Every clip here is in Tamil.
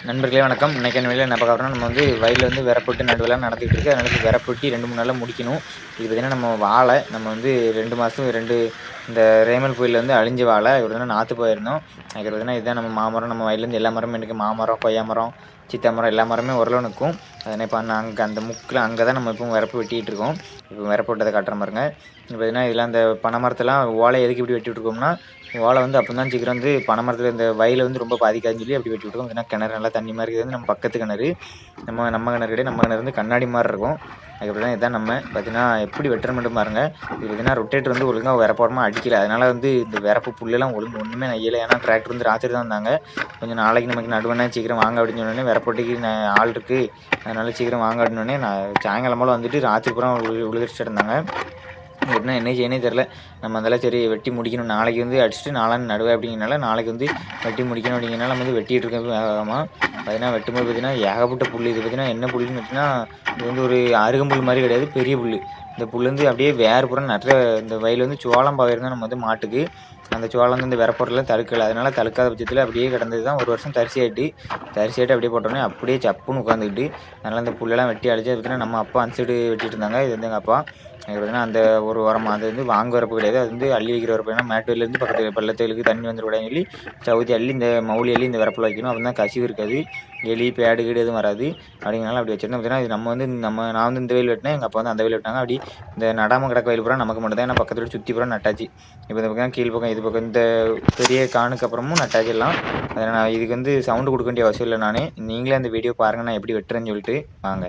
நண்பர்களே வணக்கம். இன்றைக்கான வேலையில் என்ன பார்க்க போகிறோம்னா, நம்ம வந்து வயலில் வந்து விரப்போட்டு நடுவேலாம் நடந்துகிட்டு இருக்குது. அதனால விரப்பொட்டி 2-3 நாளில் முடிக்கணும். இது பார்த்திங்கன்னா நம்ம வாழை நம்ம வந்து 2 மாதம் 2 இந்த ரேமல் புயலில் வந்து அழிஞ்ச வாழை இவர் நாற்று போயிருந்தோம். அதுக்கு பார்த்திங்கன்னா இதுதான் நம்ம மாமரம். நம்ம வயலேருந்து எல்லா மரமும் எனக்கு மாமரம், கொய்யா மரம், சித்தா மரம் எல்லா மரமே ஓரளவு நிற்கும். அதனால் இப்போ அங்கே அந்த முக்கில் அங்கே தான் நம்ம இப்போ விரப்பு வெட்டிகிட்டு இருக்கோம். இப்போ விரப்போட்டதை காட்டுற பாருங்க. இப்போ பார்த்திங்கன்னா இதெல்லாம் அந்த பனை மரத்தெல்லாம் ஓலை எதுக்கு இப்படி வெட்டி விட்ருக்கோம்னா, ஓலை வந்து அப்போ தான் சீக்கிரம் வந்து பனை மரத்தில் இந்த வயலை வந்து ரொம்ப பாதிக்காதுன்னு சொல்லி அப்படி வெட்டி விட்ருக்கோம். ஏன்னா கிணறு நல்லா தண்ணி மாதிரி இருக்குது. நம்ம பக்கத்து கிணறு நம்ம கிணறு கிடையாது. நம்ம கிணறு வந்து கண்ணாடி மாதிரி இருக்கும். அதுக்கப்புறம் தான் இதான் நம்ம பார்த்தீங்கன்னா எப்படி வெட்டுற மட்டும் பாருங்க. இது பார்த்தீங்கன்னா ரொட்டேட்டர் வந்து ஒழுங்காக விரப்போரமாக அடிக்கல. அதனால் வந்து இந்த விரப்பு புல்லெல்லாம் ஒன்றுமே நெய்யலை. ஏன்னா டிராக்டர் வந்து ராத்திரி தான் வந்தாங்க. கொஞ்சம் நாளைக்கு நமக்கு நடுவேனா சீக்கிரம் வாங்க அப்படின்னு சொன்னோடனே விரப்பொட்டிக்கு ஆள் இருக்குது, அதனால சீக்கிரம் வாங்க அப்படின்னோடனே நான் சாயங்காலம் போல் வந்துட்டு ராத்திரி பூரா உழுதுட்டு இருந்தாங்க. என்ன செய்யனே தெரில. நம்ம அதெல்லாம் சரி வெட்டி முடிக்கணும். நாளைக்கு வந்து அடிச்சுட்டு நாளான்னு நடுவேன் அப்படிங்கிறனால நாளைக்கு வந்து வெட்டி முடிக்கணும் அப்படிங்கிறனால நம்ம வந்து வெட்டிகிட்டு இருக்கோம் வேகமாக. பார்த்தீங்கன்னா வெட்டும்போது பார்த்தீங்கன்னா ஏகப்பட்ட புல். இது பார்த்தீங்கன்னா என்ன புல்லுன்னு பார்த்தீங்கன்னா இது வந்து ஒரு அருகம்புல் மாதிரி கிடையாது, பெரிய புல். இந்த புல் வந்து அப்படியே வேறு புறம் நிறைய இந்த வயல் வந்து சோளம் பாயிருந்தால் நம்ம வந்து மாட்டுக்கு அந்த சோளம் வந்து இந்த விரப்பொருளில் தடுக்கலை. அதனால தடுக்காத பட்சத்தில் அப்படியே கிடந்தது தான். ஒரு வருஷம் தரிசி ஆகிட்டு அப்படியே போட்டோன்னே அப்படியே சப்புன்னு உட்காந்துக்கிட்டு. அதனால் அந்த புல்லெல்லாம் வெட்டி அழிச்சு பார்த்தீங்கன்னா நம்ம அப்பா அந்த சைடு வெட்டிட்டு இருந்தாங்க. இது வந்து எங்கள் அப்பா. பார்த்தீங்கன்னா அந்த ஒரு உரமா அது வந்து வாங்க வரப்பு கிடையாது, அது வந்து அள்ளி வைக்கிற வரப்பு. ஏன்னா மேட்டுவேலேருந்து பக்கத்து பள்ளத்துகளுக்கு தண்ணி வந்துவிடாதுன்னு சொல்லி சவுதி அள்ளி இந்த மவுளி அள்ளி இந்த வரப்பில் வைக்கணும். அப்போ தான் கசிவு இருக்காது, எலி பேடு கீடு எதுவும் வராது. அப்படிங்கிறனால அப்படி வச்சிருந்தோம். பார்த்தீங்கன்னா இது நம்ம வந்து நான் வந்து இந்த வயல் வெட்டினேன், எங்கள் அப்பா வந்து அந்த வயல் வெட்டினாங்க. அப்படி இந்த நடாமல் கிடக்க வயல் பூரா நமக்கு மட்டும் தான். ஏன்னா பக்கத்து வீடு சுற்றி பூரா நட்டாச்சு. இப்போ இந்த பக்கம் கீழ் பக்கம் இது பக்கம் இந்த பெரிய காணுக்கு அப்புறமும் நட்டாச்சிடலாம். அதை நான் இதுக்கு வந்து சவுண்டு கொடுக்க வேண்டிய அவசியம் இல்லை. நானே நீங்களே அந்த வீடியோ பாருங்கள் நான் எப்படி வெட்டுறேன்னு சொல்லிட்டு வாங்க.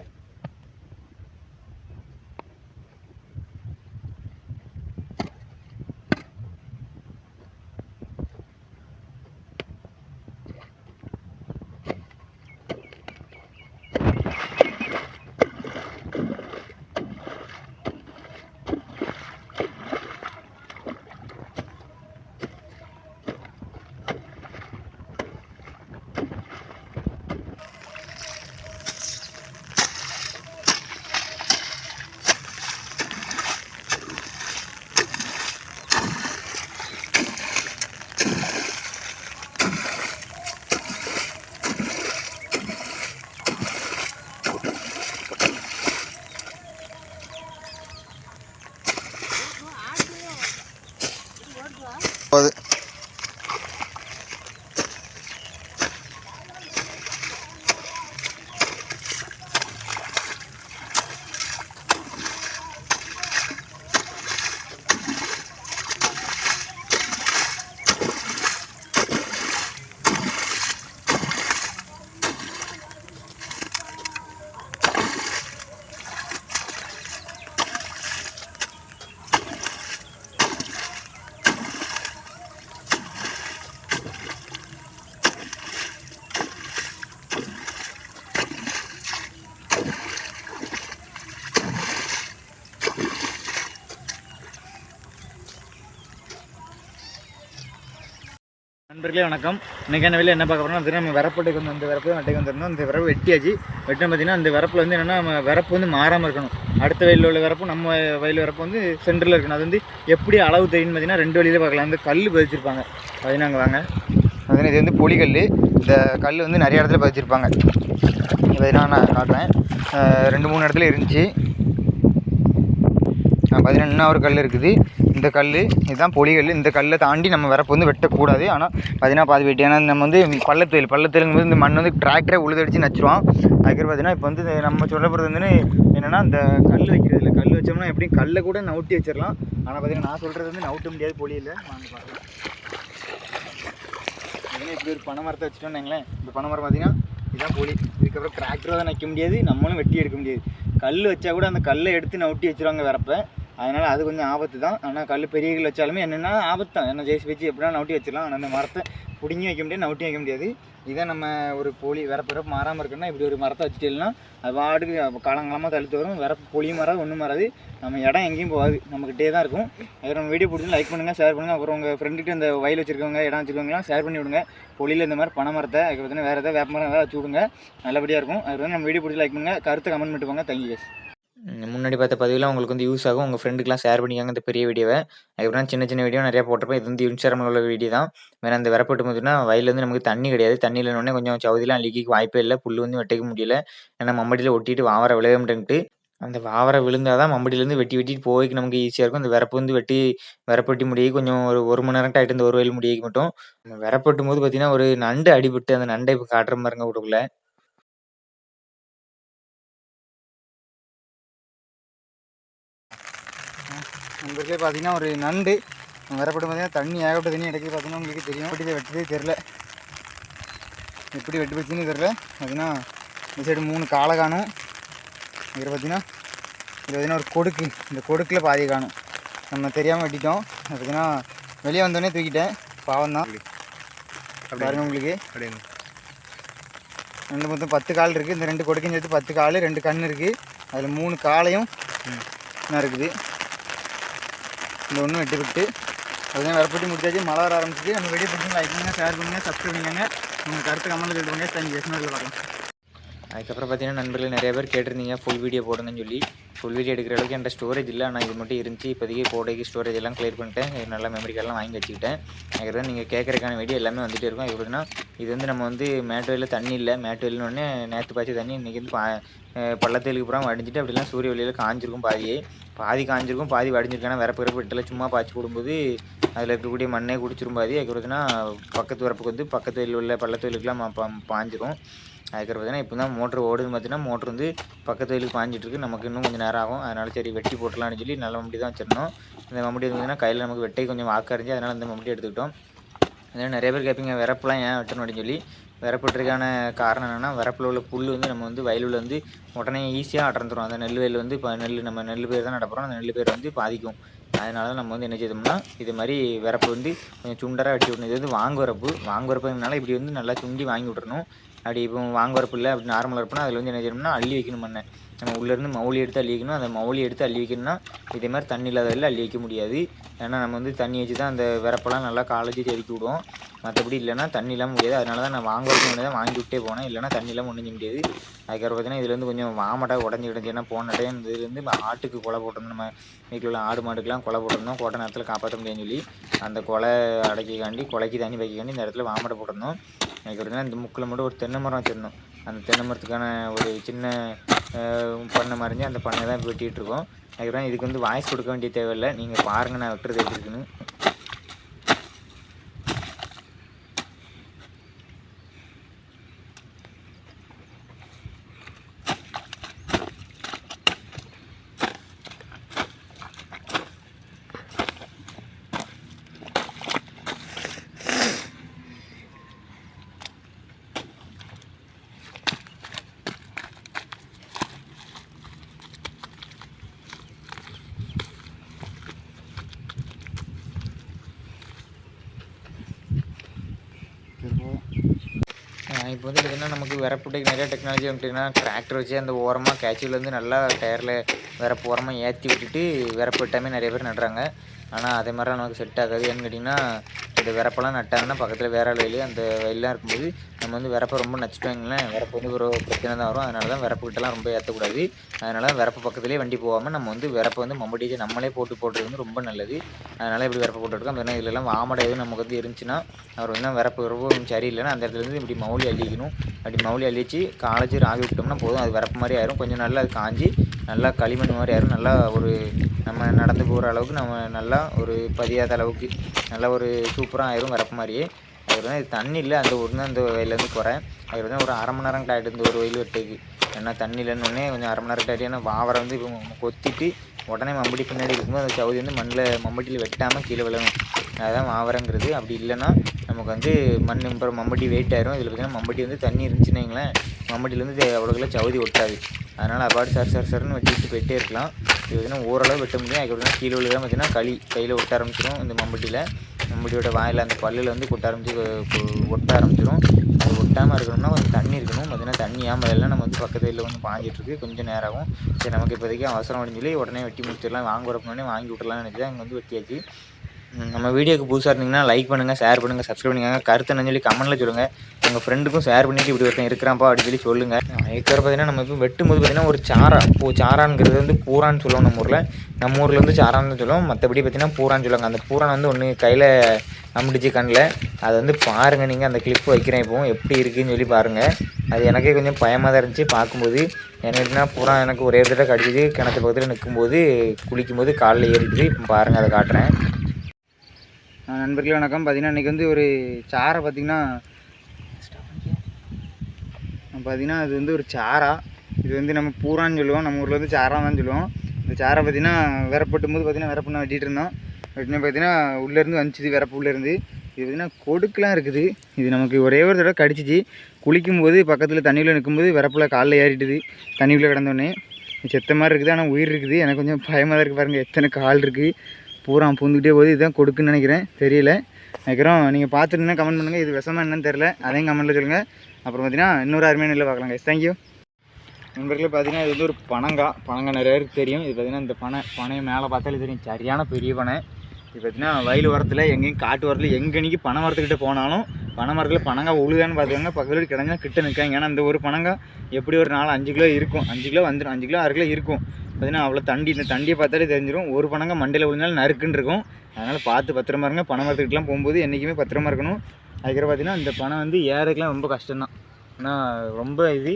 அது நண்பர்களே வணக்கம். இன்றைக்கான வேலை என்ன பார்க்க போகிறோம்னா பார்த்தீங்கன்னா நம்ம விரப்பட்டுக்கு வந்து அந்த விரப்பு நட்டைக்கு வந்துருந்தோம். அந்த விரப்பு வெட்டியாச்சு. வெட்டினா பார்த்தீங்கன்னா அந்த விரப்பில் வந்து என்னென்னா நம்ம விரப்பு வந்து மாறாமல் இருக்கணும். அடுத்த வயலில் உள்ள விரப்பு நம்ம வயல் விரப்பு வந்து சென்டரில் இருக்கணும். அது வந்து எப்படி அளவு தெரியும்னு பார்த்தீங்கன்னா 2 வழியில் பார்க்கலாம். அந்த கல் பதிச்சிருப்பாங்க. பார்த்தீங்கன்னா அங்கே வாங்க. பார்த்தீங்கன்னா இது வந்து பொலிக்கல். இந்த கல் வந்து நிறைய இடத்துல பதிச்சிருப்பாங்க. பார்த்தீங்கன்னா நான் காட்டுறேன். 2-3 இடத்துல இருந்துச்சு. பார்த்தீங்கன்னா இன்னும் ஒரு கல் இருக்குது. இந்த கல் இதுதான் பொலிகல். இந்த கல்லை தாண்டி நம்ம விரப்பு வந்து வெட்டக்கூடாது. ஆனால் பார்த்தீங்கன்னா பாதி வெட்டி. ஏன்னா நம்ம வந்து பள்ளத்தேலுங்கும்போது இந்த மண் வந்து டிராக்டரை உழுதடிச்சு நச்சுருவோம். அதுக்கு பார்த்தீங்கன்னா இப்போ வந்து நம்ம சொல்ல போகிறது வந்து என்னென்னா இந்த கல் வைக்கிறது இல்லை. கல் வச்சோம்னா எப்படியும் கல்லை கூட நவுட்டி வச்சிடலாம். ஆனால் பார்த்தீங்கன்னா நான் சொல்கிறது வந்து நவுட்ட முடியாது பொலியில். வாங்க பார்க்கலாம். பார்த்தீங்கன்னா இப்படி ஒரு பனை மரத்தை வச்சுட்டோன்னு வைங்களேன். இந்த பனை மரம் பார்த்தீங்கன்னா இதுதான் பொலி. இதுக்கப்புறம் டிராக்டரை தான் வைக்க முடியாது, நம்மளும் வெட்டி எடுக்க முடியாது. கல் வச்சா கூட அந்த கல்லை எடுத்து நவுட்டி வச்சுருவாங்க விரப்பை. அதனால் அது கொஞ்சம் ஆபத்து தான். ஆனால் கல் பெரிய கல் வச்சாலுமே என்னென்னா ஆபத்து தான். ஏன்னா ஜெய்சி வச்சு எப்படின்னா நவுட்டி வச்சிடலாம். ஆனால் அந்த மரத்தை பிடுங்கி வைக்க முடியாது, நவுட்டி வைக்க முடியாது. இதை நம்ம ஒரு பொலி விரப்பு மாறாமல் இருக்குன்னா இப்படி ஒரு மரத்தை வச்சுட்டேன்னா அது வாட்டுக்கு காலங்காலமாக தழுத்து வரும். விரப்பு பொலியும் மாறாது, ஒன்றும் மாறாது. நம்ம இடம் எங்கேயும் போகாது, நம்மக்கிட்டே தான் இருக்கும். அதில் நம்ம வீடியோ பிடிச்சி லைக் பண்ணுங்கள், ஷேர் பண்ணுங்கள். அப்புறம் உங்கள் ஃப்ரெண்டுகிட்ட இந்த வயல் வச்சுருக்கவங்க இடம் வச்சுருக்கவங்களாம் ஷேர் பண்ணி விடுங்க. பொலியில் இந்த மாதிரி பனை மரத்தை அதுக்கு பார்த்தீங்கன்னா வேறு ஏதாவது வேப்ப மரம் ஏதாவது வச்சு விடுங்க, நல்லபடியாக இருக்கும். அது வந்து நம்ம வீடியோ பிடிச்சி லைக் பண்ணுங்கள், கருத்தை கமெண்ட் பண்ணிட்டு போங்க. தேங்க்யூ. முன்னாடி பார்த்த பதிவுலாம் உங்களுக்கு வந்து யூஸ் ஆகும். உங்க ஃப்ரெண்டுக்குலாம் ஷேர் பண்ணிக்கோங்க இந்த பெரிய வீடியோவ. அதுக்கப்புறம் சின்ன சின்ன வீடியோ நெறையா போட்டிருப்பேன். இது வந்து இன்ஸ்டாகிராம்ல உள்ள வீடியோ தான். வேணா இந்த வரப்பு வெட்டும் போதுன்னா வயல்ல வந்து நமக்கு தண்ணி கிடையாது. தண்ணி இல்லன்னோனே கொஞ்சம் சவுதிலாம் அழிக்க வாய்ப்பே இல்ல. புல்லு வந்து வெட்டிக்க முடியல. ஏன்னா மம்பட்டியில ஒட்டிட்டு வாவர விழுகும்ன்ட்டு. அந்த வாவர விழுந்தா தான் மம்பட்டிலேருந்து வெட்டி வெட்டிட்டு போவைக்கு நமக்கு ஈஸியா இருக்கும். இந்த வரப்பு வந்து வரப்பு வெட்டி முடியக்கு கொஞ்சம் ஒரு 1 மணி நேரம் ஆயிட்டு இந்த ஒரு வயல் முடியக்கு மட்டும். வரப்பு வெட்டும்போது பார்த்தீங்கன்னா, ஒரு நண்டு அடிபட்டு அந்த நண்ட இப்ப காட்டுறேன் பாருங்க வீடியோக்குள்ள. நண்பர்களே பார்த்தீங்கன்னா, ஒரு நண்டு வரப்பட்டு பார்த்தீங்கன்னா, தண்ணி ஏகப்பட்ட தண்ணி இடைக்கு பார்த்தீங்கன்னா உங்களுக்கு தெரியும். எப்படி இதை வெட்டுறதே தெரில. எப்படி வெட்டி வச்சுன்னு தெரில. பார்த்தீங்கன்னா இந்த சைடு 3 காலை காணும். இதில் பார்த்தீங்கன்னா ஒரு கொடுக்கு. இந்த கொடுக்கில் பாதி காணும். நம்ம தெரியாமல் வெட்டிட்டோம். பார்த்தீங்கன்னா வெளியே வந்தோடனே தூக்கிட்டேன். பாவம் தான் பாருங்க உங்களுக்கு. ரெண்டு மொத்தம் 10 கால் இருக்குது. இந்த 2 கொடுக்கையும் சேர்த்து 10 கால், 2 கண் இருக்குது. அதில் 3 காலையும் என்ன இருக்குது. இந்த ஒன்று வெட்டி விட்டு அதுதான் வரப்பட்டி முடிச்சாச்சு. மழை வர ஆரம்பிச்சிச்சு. நம்ம வீடியோ பிடிச்சி லைக் பண்ணுங்கள், ஷேர் பண்ணுங்கள், சப்ஸ்கிரைப் பண்ணிக்கோங்க. உங்கள் கருத்து கமெண்ட் சொல்லுவாங்க. தேங்க்யூ. பார்க்கலாம். அதுக்கப்புறம் பார்த்தீங்கன்னா நண்பர்கள் நிறைய பேர் கேட்டிருந்தீங்க ஃபுல் வீடியோ போடுங்கன்னு சொல்லி. ஃபுல் வீடியோ எடுக்கிற அளவுக்கு என்கிட்ட ஸ்டோரேஜ் இல்லை. ஆனால் இது மட்டும் இருந்துச்சு. இப்போதைக்கு போடைக்கு ஸ்டோரேஜ் எல்லாம் கிளியர் பண்ணிட்டேன். நல்லா மெமரி கார்டெலாம் வாங்கி வச்சுக்கிட்டேன். அதுக்கப்புறம் நீங்கள் கேட்குறக்கான வீடியோ எல்லாமே வந்துகிட்டே இருக்கும். எப்படின்னா இது வந்து நம்ம வந்து மேட்டு வயலில் தண்ணி இல்லை. மேட்டு வயலுன்னொடனே நேற்று பாய்ச்சி தண்ணி இன்றைக்கி வந்து பள்ளத்தேலுக்கு புறம் வடிஞ்சிட்டு அப்படிலாம் சூரிய வெளியில் காஞ்சிருக்கும். பாதி காஞ்சிருக்கும், பாதி வடிஞ்சிருக்கான வரப்பு விட்டில் சும்மா பாய்ச்சி போடும்போது அதில் இருக்கக்கூடிய மண்ணே குடிச்சிரும் பாதி. அதுக்கப்புறத்துனா பக்கத்து வரப்புக்கு வந்து பக்கத்து வயலில் உள்ள பள்ளத்து வயலுக்குலாம் பாஞ்சிரும். அதுக்கப்புறம் பார்த்தீங்கன்னா இப்போ தான் மோட்ரு ஓடுதுன்னு பார்த்தீங்கன்னா மோட்ரு வந்து பக்கத்து வயலுக்கு பாஞ்சிட்ருக்கு. நமக்கு இன்னும் கொஞ்சம் நேரம் ஆகும். அதனால் சரி வெட்டி போட்டலாம்னு சொல்லி நல்ல மம்பட்டி தான் வச்சிருந்தோம். இந்த மம்பட்டி பார்த்தீங்கன்னா கையில் நமக்கு வெட்டை கொஞ்சம் வாக்கறிஞ்சு அதனால் இந்த மம்பட்டி எடுத்துக்கிட்டோம். அதனால் நிறைய பேர் கேட்பீங்க வரப்புலாம் ஏன் வெட்டணும் அப்படின்னு சொல்லி. வரப்புட்டுறதுக்கான காரணம் என்னென்னா வரப்பில் உள்ள புல் வந்து நம்ம வந்து வயலில் வந்து உடனே ஈஸியாக அடர்ந்துடும். அந்த நெல் வயல் வந்து இப்போ நம்ம நெல் பேர் தான் நடப்புறோம். அந்த நெல் பேர் வந்து பாதிக்கும். அதனால தான் நம்ம வந்து என்ன செய்தோம்னா இது மாதிரி வரப்பு வந்து கொஞ்சம் சுண்டராக வெட்டி விடணும். இது வந்து வாங்குவரப்புனால இப்படி வந்து நல்லா சுண்டி வாங்கி விட்றணும். அப்படி இப்போ வாங்குவரப்பு இல்லை அப்படி நார்மல் வரப்புனா அதில் வந்து என்ன செய்யணும்னா அள்ளி வைக்கணும் மண்ணை. நம்ம உள்ளேருந்து மவுளி எடுத்து அள்ளி வைக்கணும். அந்த மவுளி எடுத்து அள்ளி வைக்கணும்னா இதே மாதிரி தண்ணி இல்லாததில் அள்ளி வைக்க முடியாது. ஏன்னா நம்ம வந்து தண்ணி வச்சு தான் அந்த வரப்பெல்லாம் நல்லா காலேஜ் தெறிக்கி விடுவோம். மற்றபடி இல்லைனா தண்ணி இல்லாமல் முடியாது. அதனால தான் நான் வாங்குறதுக்கு தான் வாங்கி விட்டே போனேன். இல்லைனா தண்ணி இல்லாமல் ஒன்றும் செய்ய முடியாது. அதுக்கப்புறம் பார்த்தீங்கன்னா இதில் வந்து கொஞ்சம் வாமட்டாக உடஞ்சி கிடஞ்சி. ஏன்னா போன டைம் இதுலேருந்து ஆட்டுக்கு கொலை போட்டிருந்தோம். நம்ம வீட்டில் உள்ள ஆடு மாடுக்கெலாம் கொலை போட்டிருந்தோம். கோட்டை நேரத்தில் காப்பாற்ற முடியாதுன்னு சொல்லி அந்த கொலை அடைக்காண்டி கொலைக்கு தண்ணி வைக்காண்டி இந்த இடத்துல வாமட்டை போட்டிருந்தோம். அதுக்கப்புறம் இந்த முக்கில் மட்டும் ஒரு தென்னை மரம் வச்சுருந்தோம். அந்த தென்னை மரத்துக்கான ஒரு சின்ன பண்ணை மறைஞ்சு அந்த பண்ணை தான் இப்போ வெட்டிகிட்ருக்கோம். அதுக்கப்புறம் இதுக்கு வந்து வாய்ஸ் கொடுக்க வேண்டிய தேவையில்லை. நீங்கள் பாருங்கள் நான் வெட்டுறது எப்படி இருக்குன்னு. இப்போ வந்து பார்த்திங்கன்னா நமக்கு வரப்புட்டைக்கு நிறையா டெக்னாலஜி வந்துட்டுன்னா டிராக்டர் வச்சு அந்த ஓரமாக கேட்சிலேருந்து நல்லா டயரில் வரப்பு ஓரமாக ஏற்றி விட்டுட்டு வரப்பு விட்டாமே நிறைய பேர் நடுறாங்க. ஆனால் அதே மாதிரிலாம் நமக்கு செட் ஆகாது. ஏன்னு கேட்டிங்கன்னா இந்த வரப்பெல்லாம் நட்டாங்கன்னா பக்கத்தில் வேற வயல் அந்த வயல்லாம் இருக்கும்போது நம்ம வந்து வரப்பை ரொம்ப நச்சுட்டு வைங்களேன் வரப்பு வந்து ஒரு பிரச்சனை தான் வரும். அதனால தான் வரப்புக்கிட்டலாம் ரொம்ப ஏற்றக்கூடாது. அதனால வரப்பு பக்கத்துலேயே வண்டி போகாமல் நம்ம வந்து வரப்பை வந்து மம்பட்டியை நம்மளே போட்டுறது வந்து ரொம்ப நல்லது. அதனால் இப்படி வரப்பை போட்டுருக்கோம். ஏன்னா இதெல்லாம் வாமடை எதுவும் நமக்கு வந்து இருந்துச்சுன்னா அவர் வந்து வரப்பு ரொம்ப சரியில்லைன்னா அந்த இடத்துலேருந்து இப்படி மவுளி அள்ளிக்கணும். அப்படி மவுளி அள்ளிச்சு காலேஜ் ராவி விட்டோம்னா போதும். அது வரப்பு மாதிரி ஆயிரும். கொஞ்சம் நல்லா அது காஞ்சி நல்லா களிமண் மாதிரி ஆயிரும். நல்லா ஒரு நம்ம நடந்து போகிற அளவுக்கு நம்ம நல்லா ஒரு பதியாத அளவுக்கு நல்லா ஒரு சூப்பராக ஆயிரும் வரப்பு மாதிரியே. அதுக்கு இது தண்ணி இல்லை அந்த ஒன்று அந்த வயலேருந்து குறேன். அது வந்து ஒரு அரை மணி நேரம் ஆகிட்டு இந்த ஒரு வயல் வெட்டுக்கு. ஏன்னா தண்ணி இல்லைன்னொடனே கொஞ்சம் அரை மணி நேரம் ஆகிட்டு. ஏன்னா வாவரை வந்து இப்போ கொத்திட்டு உடனே மம்பட்டி பின்னாடி இருக்கும்போது அந்த சவுதி வந்து மம்பட்டியில் வெட்டாமல் கீழே விழணும். அதுதான் வாவரைங்கிறது. அப்படி இல்லைன்னா நமக்கு வந்து அப்புறம் மம்பட்டி வெயிட் ஆயிரும். இதில் பார்த்திங்கன்னா மம்பட்டி வந்து தண்ணி இருந்துச்சுன்னு வைங்களேன் மம்பட்டிலேருந்து அவ்வளோக்குள்ள சவுதி ஒட்டாது. அதனால் அப்பாடு சர்ன்னு வெட்டிட்டு போயிட்டே இருக்கலாம். இது பார்த்திங்கன்னா ஓரளவு வெட்ட முடியும். அதுக்கப்புறம் கீழே விழுதான் பார்த்திங்கன்னா கையில் ஒட்ட ஆரம்பிச்சிடும். இந்த மம்பட்டியோட வாயில் அந்த பல்லில் வந்து ஒட்ட ஆரம்பிச்சிடும். அது ஒட்டாமல் இருக்கணும்னா கொஞ்சம் தண்ணி இருக்கணும். பார்த்திங்கன்னா தண்ணியாக முதல்ல நம்ம வந்து பக்கத்து வயலில் வந்து பாஞ்சிட்ருக்கு. கொஞ்சம் நேரம் ஆகும். சரி நமக்கு இப்போதைக்கு அவசரம் அப்படின்னு சொல்லி உடனே வெட்டி முடிச்சிடலாம். வாங்க வரப்போனே வாங்கி விட்டுலாம்னு நினச்சி தான் இங்கே வந்து வெட்டியாச்சு. நம்ம வீடியோக்கு புதுசாக இருந்தீங்கன்னா லைக் பண்ணுங்கள், ஷேர் பண்ணுங்கள், சப்ஸ்கிரைப் பண்ணுங்க. கருத்து என்னன்னு சொல்லி கமெண்ட்டில் சொல்லுங்கள். உங்கள் ஃப்ரெண்டுக்கும் ஷேர் பண்ணிவிட்டு இப்படி ஒருத்தன் இருக்கிறான்ப்பா அப்படின்னு சொல்லி சொல்லுங்கள். அதுக்கப்புறம் பார்த்தீங்கன்னா நம்ம இப்போ வெட்டும்போது பார்த்தீங்கன்னா ஒரு சாரா சாராங்கிறது வந்து பூரான்னு சொல்லுவோம் நம்ம ஊரில் வந்து சாரான்னு தான் சொல்லுவோம். மற்றபடி பார்த்தீங்கன்னா பூரான்னு சொல்லுவாங்க. அந்த பூரான் வந்து ஒன்று கையில் நம்பிடுச்சு கண்ணில். அதை வந்து பாருங்கள், நீங்கள் அந்த கிளிப்பு வைக்கிறேன் இப்போ எப்படி இருக்குதுன்னு சொல்லி பாருங்கள். அது எனக்கே கொஞ்சம் பயமாக தான் இருந்துச்சு பார்க்கும்போது. எனக்கு எப்படின்னா பூரா எனக்கு ஒரே ஒரு தடவை கடிச்சிது. கிணத்து பக்கத்தில் நிற்கும்போது குளிக்கும்போது காலில் ஏறிடுது. இப்போ பாருங்கள், அதை காட்டுறேன். நண்பர்களே வணக்கம். பார்த்தீங்கன்னா இன்றைக்கி வந்து ஒரு சாரை பார்த்திங்கன்னா அது வந்து ஒரு சாரா. இது வந்து நம்ம பூரான்னு சொல்லுவோம், நம்ம ஊரில் வந்து சாரான்னு தான் சொல்லுவோம். இந்த சாரை பார்த்திங்கன்னா விரப்பட்டும் போது பார்த்திங்கன்னா விரப்புண்ணா வெட்டிகிட்டு இருந்தோம். வெட்டினா பார்த்திங்கன்னா உள்ளேருந்து வந்துச்சு விரப்பு உள்ளேருந்து. இது பார்த்திங்கன்னா கொடுக்கலாம் இருக்குது. இது நமக்கு ஒரே ஒரு தடவை கடிச்சிச்சு. குளிக்கும்போது பக்கத்தில் தண்ணியில் நிற்கும்போது விரப்பில் காலில் ஏறிட்டுது. தண்ணிக்குள்ளே கிடந்தோடனே செத்த மாதிரி இருக்குது, ஆனால் உயிர் இருக்குது. எனக்கு கொஞ்சம் பயமாக தான் இருக்குது. பாருங்கள் எத்தனை கால் இருக்குது, பூரா பூந்துக்கிட்டே போகுது. இதுதான் கொடுக்குன்னு நினைக்கிறேன், தெரியல. நினைக்கிறோம் நீங்கள் பார்த்துருந்தீங்கன்னா கமெண்ட் பண்ணுங்கள். இது விஷமா என்னன்னு தெரில, அதையும் கமெண்ட்டில் சொல்லுங்கள். அப்புறம் பார்த்தீங்கன்னா இன்னொரு அருமையான இல்லை பார்க்கலாம் கைஸ். தேங்க்யூ நண்பர்களே. பார்த்தீங்கன்னா இது வந்து ஒரு பனங்காய் நிறைய பேருக்கு தெரியும். இது பார்த்திங்கன்னா இந்த பனையை மேலே பார்த்தாலே தெரியும், சரியான பெரிய பனை. இது பார்த்திங்கன்னா வயல் உரத்தில் எங்கேயும் காட்டு உரத்தில் எங்கேனிக்கு பனை மரத்துக்கிட்ட போனாலும் பனை மரத்தில் பனங்காய் உழுதான்னு பார்த்துக்கோங்க. பக்கத்தில் கிடந்தா கிட்ட நிற்காங்க. ஏன்னா இந்த ஒரு பனங்காய் எப்படி ஒரு 4-5 கிலோ இருக்கும், 5 கிலோ வந்துடும், 5 கிலோ 6 கிலோ இருக்கும். பார்த்தீங்கன்னா அவ்வளோ இந்த தண்டியை பார்த்தாலே தெரிஞ்சிடும். ஒரு பனங்காய் மண்டையில் விழுந்தாலும் நறுக்குன்னு இருக்கும். அதனால் பார்த்து பத்திரமா இருங்க. பனை மரத்துக்கிட்டலாம் போகும்போது என்றைக்குமே பத்திரமா இருக்கணும். அதுக்கப்புறம் பார்த்திங்கன்னா இந்த பனை வந்து ஏறதுக்கெலாம் ரொம்ப கஷ்டம்தான். ஆனால் ரொம்ப இது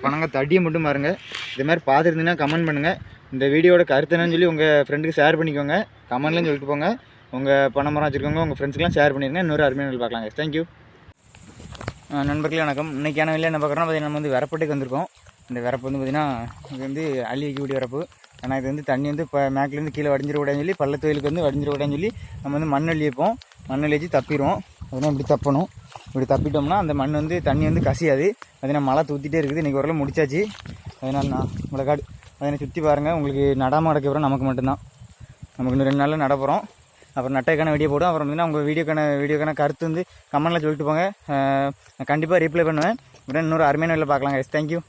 பனங்காய் தடியை மட்டும் பாருங்கள். இது மாதிரி பார்த்துருந்தீங்கன்னா கமெண்ட் பண்ணுங்கள். இந்த வீடியோட கருத்து என்னன்னு சொல்லி உங்கள் ஃப்ரெண்டுக்கு ஷேர் பண்ணிக்கோங்க. கமெண்ட்லேயும் சொல்லிட்டு போங்க. உங்கள் பனை மரம் வச்சுருக்கோங்க உங்கள் ஃப்ரெண்ட்ஸ்க்கெலாம் ஷேர் பண்ணிடுங்க. இன்னொரு அருமையான பார்க்கலாங்க. தேங்க்யூ நண்பர்களே வணக்கம். இன்றைக்கான வெளியே என்ன பார்க்குறோன்னா பார்த்தீங்கன்னா நம்ம வந்து விரப்பட்டுக்கு வந்திருக்கோம். இந்த விரப்பு வந்து பார்த்திங்கன்னா இது வந்து அள்ளி வைக்கக்கூடிய விரப்பு. ஆனால் இது வந்து தண்ணி வந்து இப்போ மேக்லேருந்து கீழே வடிஞ்சிடக்கூடாதுன்னு சொல்லி பள்ளத்து வயலுக்கு வந்து வடிஞ்சிடக்கூடாதுன்னு சொல்லி நம்ம வந்து மண் அள்ளி வைப்போம். மண் அள்ளி வச்சு தப்பிடுவோம். அதனால் இப்படி தப்பணும். இப்படி தப்பிட்டோம்னா அந்த மண் வந்து தண்ணி வந்து கசியாது. அதனால் மழை தூத்திட்டே இருக்குது. இன்றைக்கி ஓரளவு முடிச்சாச்சு. அதனால் நான் உங்களை காடு அதனை சுற்றி பாருங்கள். உங்களுக்கு நடாமல் அடக்க நமக்கு மட்டும்தான். நமக்கு இன்னும் 2 நாளில் நட போகிறோம். அப்புறம் நட்டைக்கான வீடியோ போடும். அப்புறம் வந்து உங்கள் வீடியோக்கான கருத்து வந்து கமெண்ட்டில் சொல்லிட்டு போங்க. நான் கண்டிப்பாக ரீப்ளை பண்ணுவேன். இன்னொரு அருமையான வீடியோவில் பார்க்கலாங்க. தேங்க்யூ.